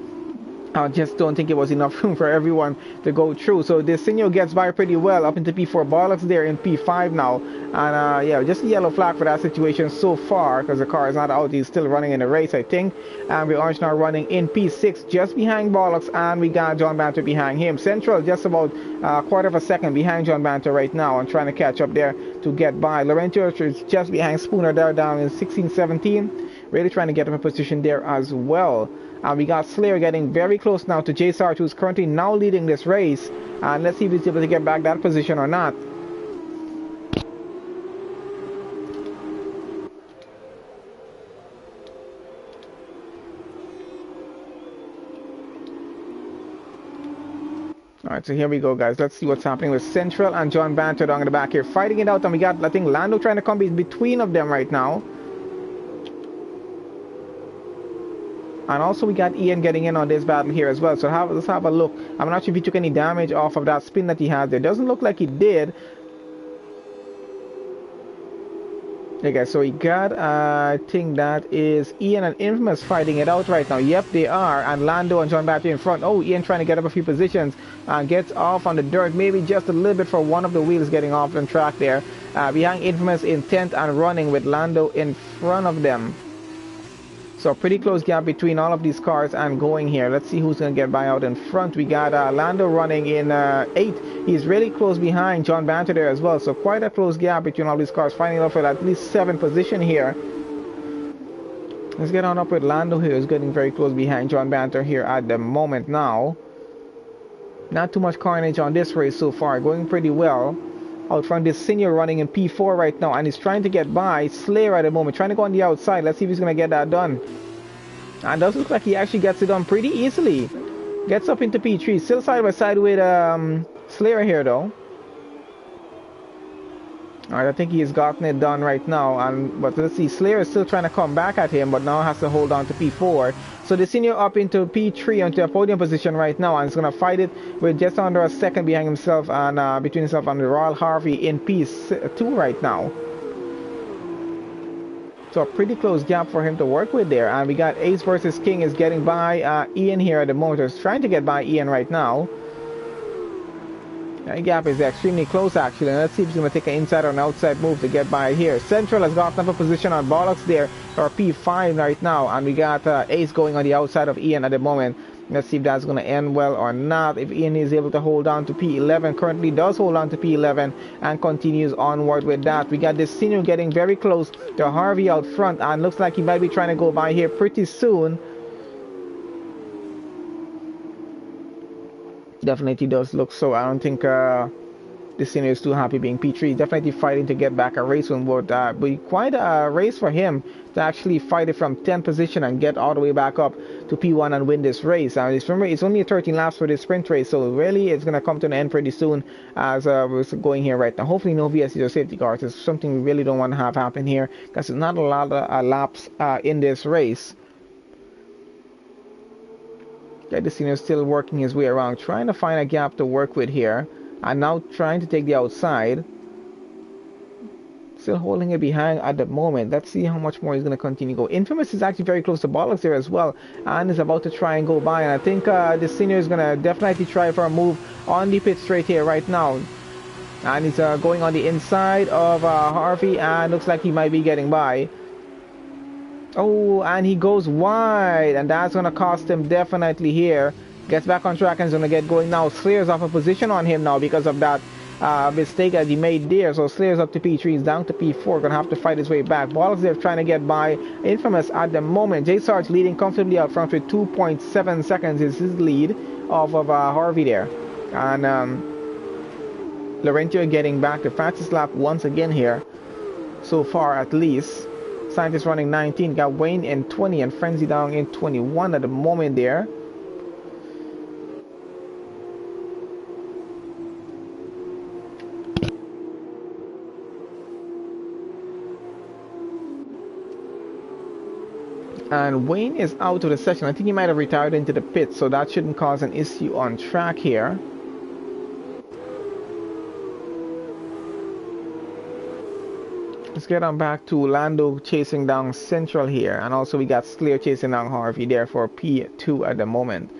I just don't think it was enough room for everyone to go through. So Desinio gets by pretty well up into P4. Bollocks there in P5 now. And yeah, just a yellow flag for that situation so far because the car is not out. He's still running in the race, I think. And we Orange now running in P6 just behind Bollocks. And we got John Banter behind him. Central just about a quarter of a second behind John Banter right now and trying to catch up there to get by. Laurentio is just behind Spooner there down in 16-17. Really trying to get him a position there as well. And we got Slayer getting very close now to J Sarge, who's currently now leading this race. And let's see if he's able to get back that position or not. Alright, so here we go, guys. Let's see what's happening with Central and John Banter down in the back here. Fighting it out, and we got, I think, Lando trying to come between of them right now. And also we got Ian getting in on this battle here as well. So let's have a look. I'm not sure if he took any damage off of that spin that he had there. Doesn't look like he did. Okay, so we got, I think that is Ian and Infamous fighting it out right now. Yep, they are. And Lando and John Battery in front. Oh, Ian trying to get up a few positions. Gets off on the dirt. Maybe just a little bit for one of the wheels getting off on track there. Behind Infamous in 10th and running with Lando in front of them. So pretty close gap between all of these cars and going here. Let's see who's going to get by out in front. We got Lando running in 8th. He's really close behind John Banter there as well. So quite a close gap between all these cars. Finding out for at least 7th position here. Let's get on up with Lando here. He's getting very close behind John Banter here at the moment now. Not too much carnage on this race so far. Going pretty well. Out front, this Senior running in P4 right now, and he's trying to get by Slayer at the moment, trying to go on the outside. Let's see if he's going to get that done. And does look like he actually gets it done pretty easily. Gets up into P3, still side by side with Slayer here though. Alright, I think he has gotten it done right now, but let's see, Slayer is still trying to come back at him, but now has to hold on to P4. So the Senior up into P3 onto a podium position right now, and he's going to fight it with just under a second behind himself and between himself and the Royal Harvey in P2 right now. So a pretty close gap for him to work with there. And we got Ace versus King is getting by Ian here at the moment. He's trying to get by Ian right now. That gap is extremely close actually. And let's see if he's going to take an inside or an outside move to get by here. Central has got another position on Bollocks there for P5 right now. And we got Ace going on the outside of Ian at the moment. Let's see if that's going to end well or not. If Ian is able to hold on to P11, currently does hold on to P11 and continues onward with that. We got this Senior getting very close to Harvey out front, and looks like he might be trying to go by here pretty soon. Definitely does look so. I don't think the Senior is too happy being P3. Definitely fighting to get back a race win, but quite a race for him to actually fight it from 10th position and get all the way back up to P1 and win this race. Remember, it's only 13 laps for this sprint race, so really it's going to come to an end pretty soon as we're going here right now. Hopefully no VSCs or safety cars. It's something we really don't want to have happen here because there's not a lot of laps in this race. The Senior is still working his way around, trying to find a gap to work with here, and now trying to take the outside. Still holding it behind at the moment. Let's see how much more he's going to continue to go. Infamous is actually very close to Bollocks there as well, and is about to try and go by. And I think the Senior is going to definitely try for a move on the pit straight here right now. And he's going on the inside of Harvey, and looks like he might be getting by. Oh, and he goes wide, and that's going to cost him definitely here. Gets back on track and is going to get going now. Slayer's off a position on him now because of that mistake that he made there. So Slayer's up to P3, he's down to P4, going to have to fight his way back. Bollocks there trying to get by Infamous at the moment. J Sarge leading comfortably out front with 2.7 seconds is his lead off of Harvey there. And Laurentio getting back the fastest lap once again here, so far at least. Scientist running 19, got Wayne in 20 and Frenzy down in 21 at the moment there. And Wayne is out of the session. I think he might have retired into the pit, so that shouldn't cause an issue on track here. Let's get on back to Lando chasing down Central here. And also we got Slayer chasing down Harvey there for P2 at the moment.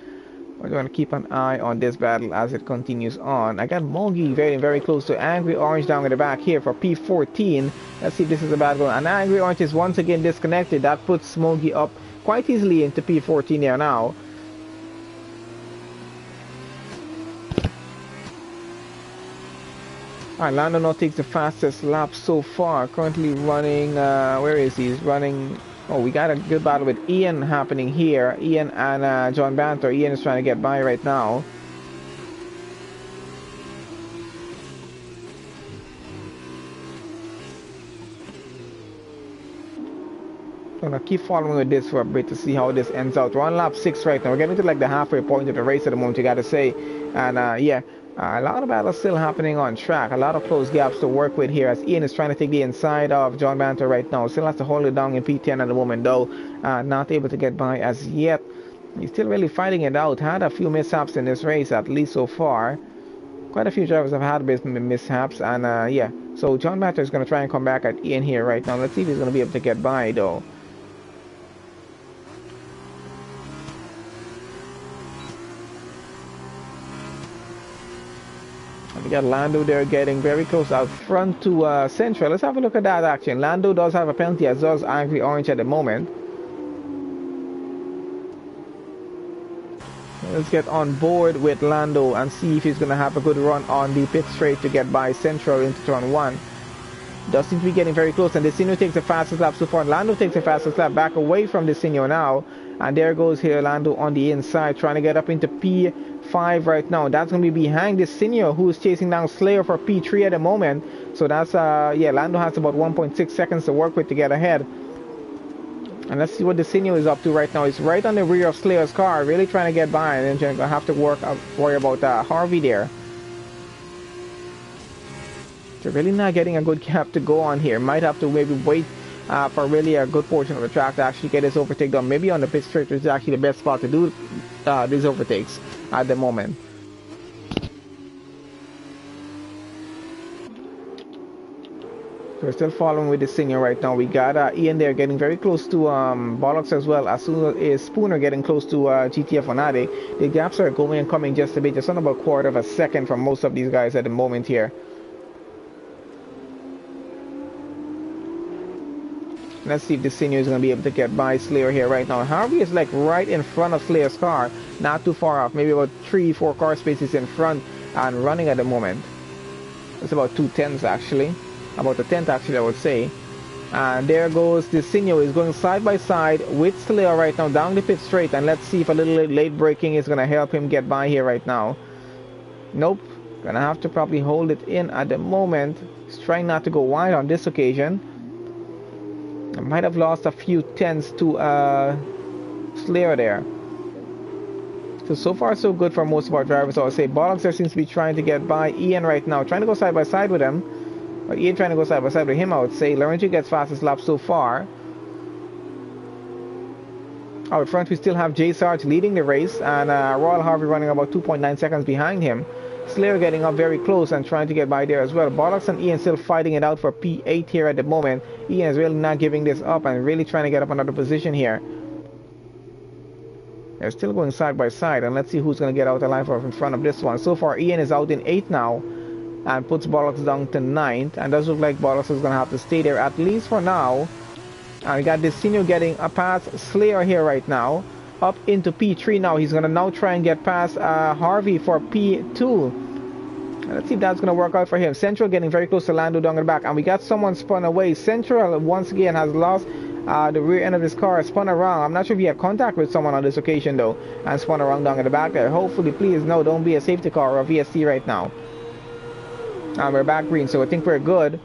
We're going to keep an eye on this battle as it continues on. I got Mogi very, very close to Angry Orange down at the back here for P14. Let's see if this is a bad one. And Angry Orange is once again disconnected. That puts Mogi up quite easily into P14 there now. Alright, Lando now takes the fastest lap so far. Currently running, where is he? He's running, oh, we got a good battle with Ian happening here. Ian and John Banter. Ian is trying to get by right now. I'm gonna keep following with this for a bit to see how this ends out. We're on lap 6 right now. We're getting to like the halfway point of the race at the moment, you gotta say. And yeah. A lot of battles still happening on track. A lot of close gaps to work with here as Ian is trying to take the inside of John Banter right now. Still has to hold it down in P10 at the moment though. Not able to get by as yet. He's still really fighting it out. Had a few mishaps in this race at least so far. Quite a few drivers have had mishaps, and yeah. So John Matter is going to try and come back at Ian here right now. Let's see if he's going to be able to get by though. We got Lando there getting very close out front to Central. Let's have a look at that action. Lando does have a penalty, as does Angry Orange at the moment. Let's get on board with Lando and see if he's going to have a good run on the pit straight to get by Central into turn 1. Does seem to be getting very close, and Desinho takes the fastest lap so far. Lando takes the fastest lap back away from Desinho now, and there goes here Lando on the inside trying to get up into P5 right now. That's going to be behind Desinho, who is chasing down Slayer for P3 at the moment. So that's yeah, Lando has about 1.6 seconds to work with to get ahead. And let's see what Desinho is up to right now. He's right on the rear of Slayer's car, really trying to get by, and then going to have to worry about Harvey there. They're really not getting a good gap to go on here. Might have to maybe wait for really a good portion of the track to actually get his overtake done. Maybe on the pit straight, which is actually the best spot to do these overtakes at the moment. So we're still following with the Desinho right now. We got Ian there getting very close to Bollocks as well, as soon as Spooner getting close to GTF Onade. The gaps are going and coming just a bit, just on about a quarter of a second from most of these guys at the moment here. Let's see if Desinho is going to be able to get by Slayer here right now. Harvey is like right in front of Slayer's car, not too far off, maybe about 3-4 car spaces in front and running at the moment. It's about 2/10 actually, about the 10th actually I would say. And there goes Desinho, is going side by side with Slayer right now down the pit straight, and let's see if a little late braking is going to help him get by here right now. Nope, gonna have to probably hold it in at the moment. He's trying not to go wide on this occasion. I might have lost a few tenths to Slayer there. So far so good for most of our drivers, I would say. Bollocks there seems to be trying to get by Ian right now, trying to go side by side with him. But Ian trying to go side by side with him, I would say. Laurenti gets fastest lap so far. Out front we still have J Sarge leading the race, and Royal Harvey running about 2.9 seconds behind him. Slayer getting up very close and trying to get by there as well. Bollocks and Ian still fighting it out for P8 here at the moment. Ian is really not giving this up and really trying to get up another position here. They're still going side by side, and let's see who's going to get out alive in front of this one. So far Ian is out in 8th now and puts Bollocks down to 9th, and does look like Bollocks is going to have to stay there at least for now. And we got Desinho getting a past Slayer here right now, up into P3 now. He's going to now try and get past Harvey for P2. Let's see if that's going to work out for him. Central getting very close to Lando down the back, and we got someone spun away. Central once again has lost the rear end of his car, spun around. I'm not sure if he had contact with someone on this occasion though, and spun around down in the back there. Hopefully, please, no, don't be a safety car or a VST right now. And we're back green, so I think we're good.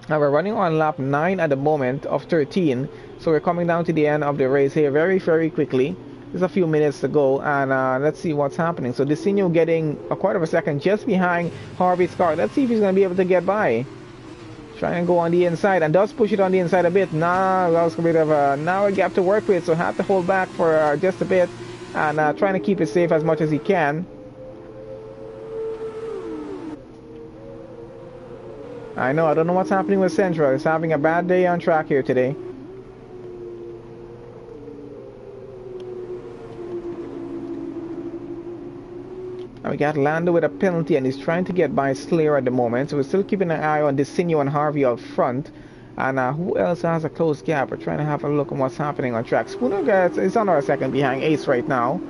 And we're running on lap 9 at the moment of 13, so we're coming down to the end of the race here very, very quickly. There's a few minutes to go, and let's see what's happening. So Desinho getting a quarter of a second just behind Harvey's car. Let's see if he's going to be able to get by. Trying to go on the inside, and does push it on the inside a bit. Nah, that was a bit of a narrow gap to work with, so have to hold back for just a bit, and trying to keep it safe as much as he can. I don't know what's happening with Central. It's having a bad day on track here today. And we got Lando with a penalty, and he's trying to get by Slayer at the moment. So we're still keeping an eye on Desinho and Harvey out front. And who else has a close gap? We're trying to have a look at what's happening on track. Spooner is on our second behind Ace right now.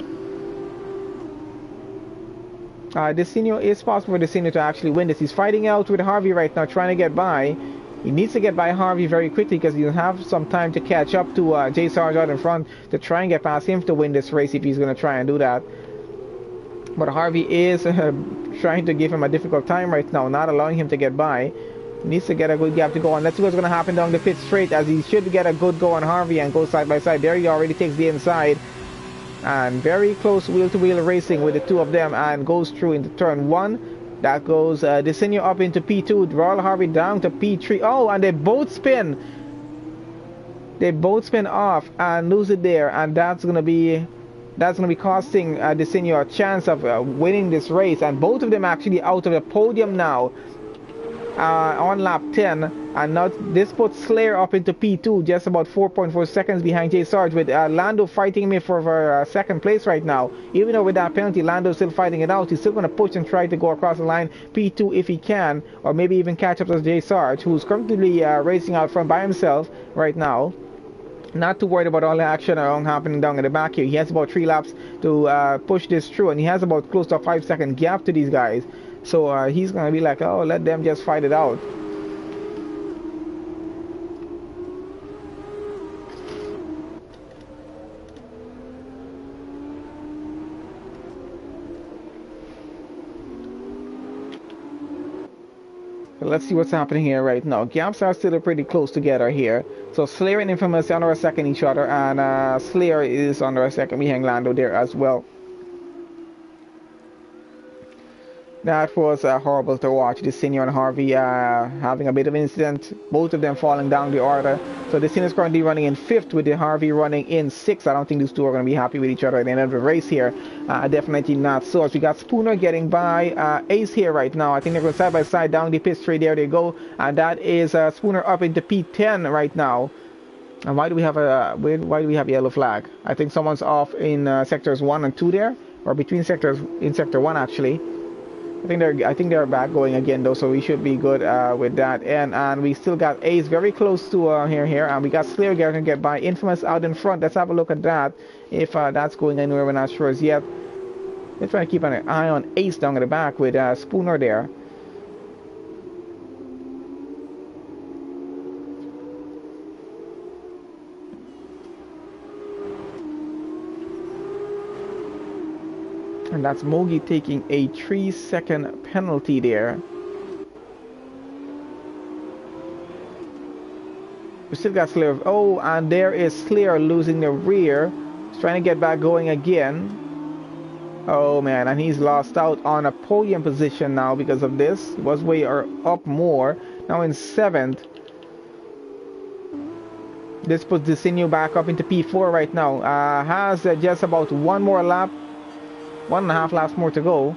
Desinho, is possible for Desinho to actually win this. He's fighting out with Harvey right now, trying to get by. He needs to get by Harvey very quickly because he'll have some time to catch up to J Sarge out in front to try and get past him to win this race if he's going to try and do that. But Harvey is trying to give him a difficult time right now, not allowing him to get by. He needs to get a good gap to go on. Let's see what's going to happen down the pit straight, as he should get a good go on Harvey and go side by side. There he already takes the inside. And very close wheel-to-wheel racing with the two of them, and goes through into turn 1. That goes Desinho up into P2, Royal Harvey down to P3. Oh, and they both spin. They both spin off and lose it there, and that's going to be That's going to be costing Desenio a chance of winning this race, and both of them actually out of the podium now on lap 10, and now this puts Slayer up into P2, just about 4.4 seconds behind J Sarge, with Lando fighting me for second place right now. Even though with that penalty, Lando's still fighting it out. He's still going to push and try to go across the line P2 if he can, or maybe even catch up to J Sarge, who's currently racing out front by himself right now. Not too worried about all the action around happening down in the back here. He has about 3 laps to push this through, and he has about close to a 5-second gap to these guys. So he's going to be like, oh, let them just fight it out. Let's see what's happening here right now. Gaps are still pretty close together here. So Slayer and Infamous are under a second each other, and Slayer is under a second behind Lando there as well. That was horrible to watch. Desenio and Harvey having a bit of an incident. Both of them falling down the order. So Desenio is currently running in 5th with the Harvey running in 6th. I don't think these two are going to be happy with each other at the end of the race here. Definitely not so. As we got Spooner getting by Ace here right now. I think they're going side by side down the pit straight. There they go. And that is Spooner up into P10 right now. And why do we have a yellow flag? I think someone's off in sectors 1 and 2 there, or between sectors in sector 1 actually. I think they're back going again though, so we should be good with that. And we still got Ace very close to here, and we got Slayer going to get by Infamous out in front. Let's have a look at that. If that's going anywhere, we're not sure as yet. Let's try to keep an eye on Ace down at the back with Spooner there. And that's Mogi taking a 3-second penalty there. We still got Slayer. Oh, and there is Slayer losing the rear. He's trying to get back going again. Oh man, and he's lost out on a podium position now because of this. He was way up more. Now in 7th. This puts Desenio back up into P4 right now. Has just about 1 more lap. 1.5 laps more to go.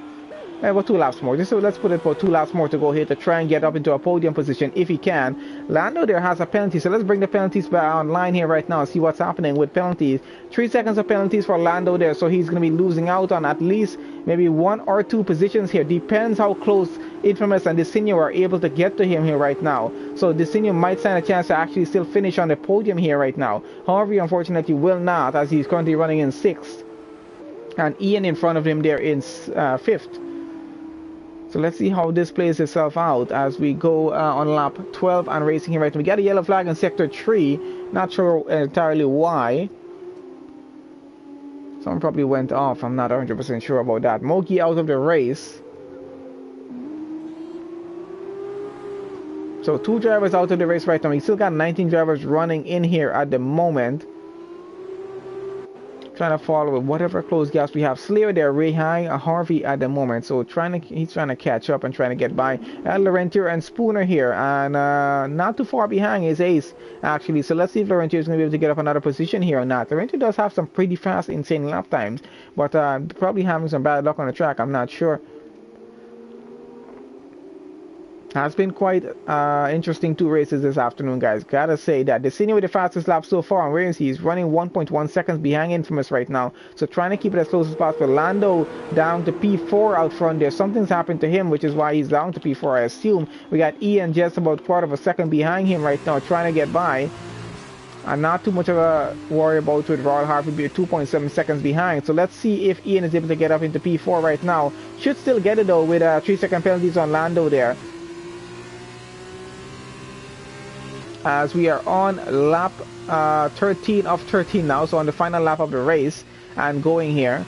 Well, 2 laps more. Let's put it for 2 laps more to go here to try and get up into a podium position if he can. Lando there has a penalty, so let's bring the penalties back online here right now and see what's happening with penalties. 3 seconds of penalties for Lando there, so he's going to be losing out on at least maybe 1 or 2 positions here. Depends how close Infamous and Desenio are able to get to him here right now. So Desenio might stand a chance to actually still finish on the podium here right now. However, unfortunately will not, as he's currently running in 6th. And Ian in front of him there in 5th. So let's see how this plays itself out as we go on lap 12 and racing here right now. We got a yellow flag in sector 3. Not sure entirely why. Someone probably went off. I'm not 100% sure about that. Mogi out of the race. So 2 drivers out of the race right now. We still got 19 drivers running in here at the moment. Trying to follow with whatever close gaps we have. Slayer there, Ray High, Harvey at the moment. So he's trying to catch up and trying to get by. Laurentier and Spooner here, and not too far behind is Ace actually. So let's see if Laurentier is going to be able to get up another position here or not. Laurentier does have some pretty fast, insane lap times, but probably having some bad luck on the track. I'm not sure. Has been quite interesting 2 races this afternoon, guys. Gotta say that Desenio with the fastest lap so far, and where is he? He's running 1.1 seconds behind Infamous right now. So trying to keep it as close as possible. Lando down to P4 out front there. Something's happened to him, which is why he's down to P4, I assume. We got Ian just about 1/4 second behind him right now, trying to get by. And not too much of a worry about with Royal Harvey being 2.7 seconds behind. So let's see if Ian is able to get up into P4 right now. Should still get it though with 3-second penalties on Lando there. As we are on lap 13 of 13 now, so on the final lap of the race and going here.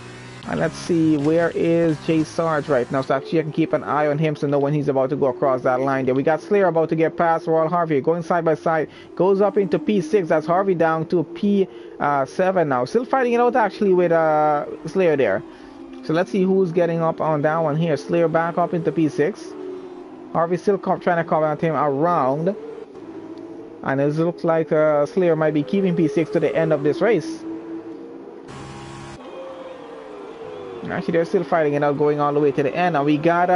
And let's see, where is J Sarge right now? So actually I can keep an eye on him to know when he's about to go across that line there. We got Slayer about to get past Royal Harvey, going side by side, goes up into P6. That's Harvey down to P7 now. Still fighting it out actually with Slayer there. So let's see who's getting up on that one here. Slayer back up into P6. Harvey still trying to comment him around. And it looks like Slayer might be keeping P6 to the end of this race. Actually, they're still fighting it out, going all the way to the end. And we got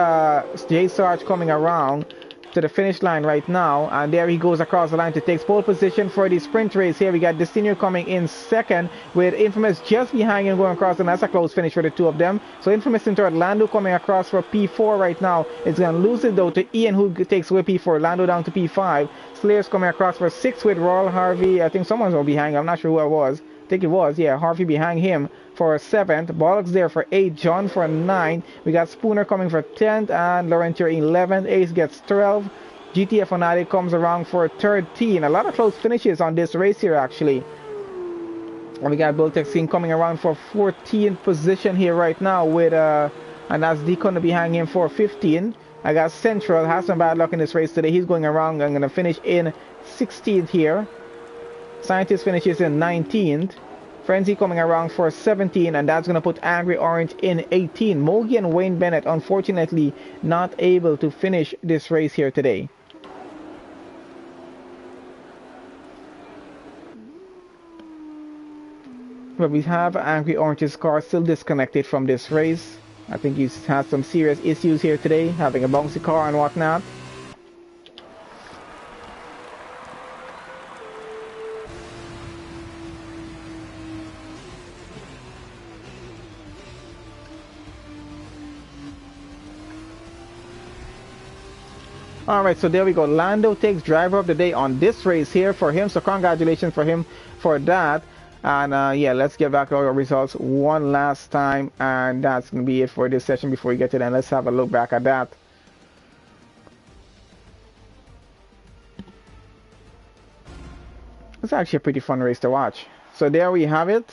J Sarge coming around to the finish line right now, and there he goes across the line to take pole position for the sprint race. Here we got Destinio coming in second, with Infamous just behind him going across, and that's a close finish for the two of them. So Infamous into Orlando coming across for P4 right now. It's going to lose it though to Ian, who takes away P4. Orlando down to P5. Slayer's coming across for 6 with Royal Harvey. I think someone's going behind him. I'm not sure who it was. I think it was, yeah, Harvey behind him for 7th, Bollocks there for 8, John for 9, we got Spooner coming for 10th, and Laurentier 11th, Ace gets 12, GTF Fanatic comes around for 13, a lot of close finishes on this race here actually, and we got Bultex King coming around for 14th position here right now with, and that's Deacon behind him for 15, I got Central, has some bad luck in this race today, he's going around and going to finish in 16th here, Scientist finishes in 19th, Frenzy coming around for 17, and that's going to put Angry Orange in 18. Mogi and Wayne Bennett unfortunately not able to finish this race here today. But we have Angry Orange's car still disconnected from this race. I think he's had some serious issues here today, having a bouncy car and whatnot. Alright, so there we go. Lando takes driver of the day on this race here for him. So congratulations for him for that. And yeah, let's get back to our results one last time. And that's going to be it for this session. Before we get to that, let's have a look back at that. It's actually a pretty fun race to watch. So there we have it.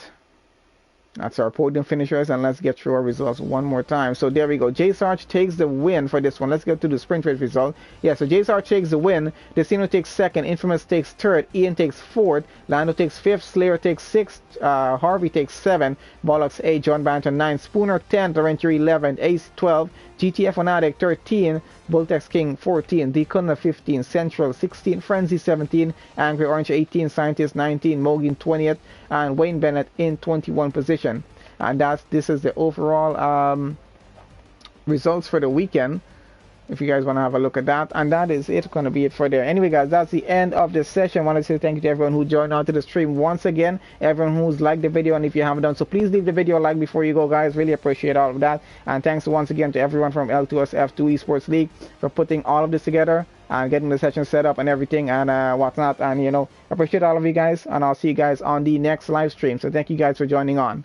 That's our podium finishers, and let's get through our results one more time. So there we go. J Sarge takes the win for this one. Let's get to the sprint race result. Yeah, so J Sarge takes the win. Destino takes second. Infamous takes third. Ian takes fourth. Lando takes fifth. Slayer takes sixth. Harvey takes 7. Bollocks 8. John Banton 9. Spooner 10. Laurentier 11. Ace 12. GTF Fanatic 13. Bultex King 14. Deacon 15. Central 16. Frenzy 17. Angry Orange 18. Scientist 19. Mogin 20th. And Wayne Bennett in 21 position. And this is the overall results for the weekend, if you guys want to have a look at that. And that is it, going to be it for there. Anyway guys, that's the end of this session. I want to say thank you to everyone who joined on to the stream once again, everyone who's liked the video, and if you haven't done so, please leave the video a like before you go guys. Really appreciate all of that. And thanks once again to everyone from L2S F2 Esports League for putting all of this together and getting the session set up and everything and whatnot. And you know, appreciate all of you guys, and I'll see you guys on the next live stream. So thank you guys for joining on.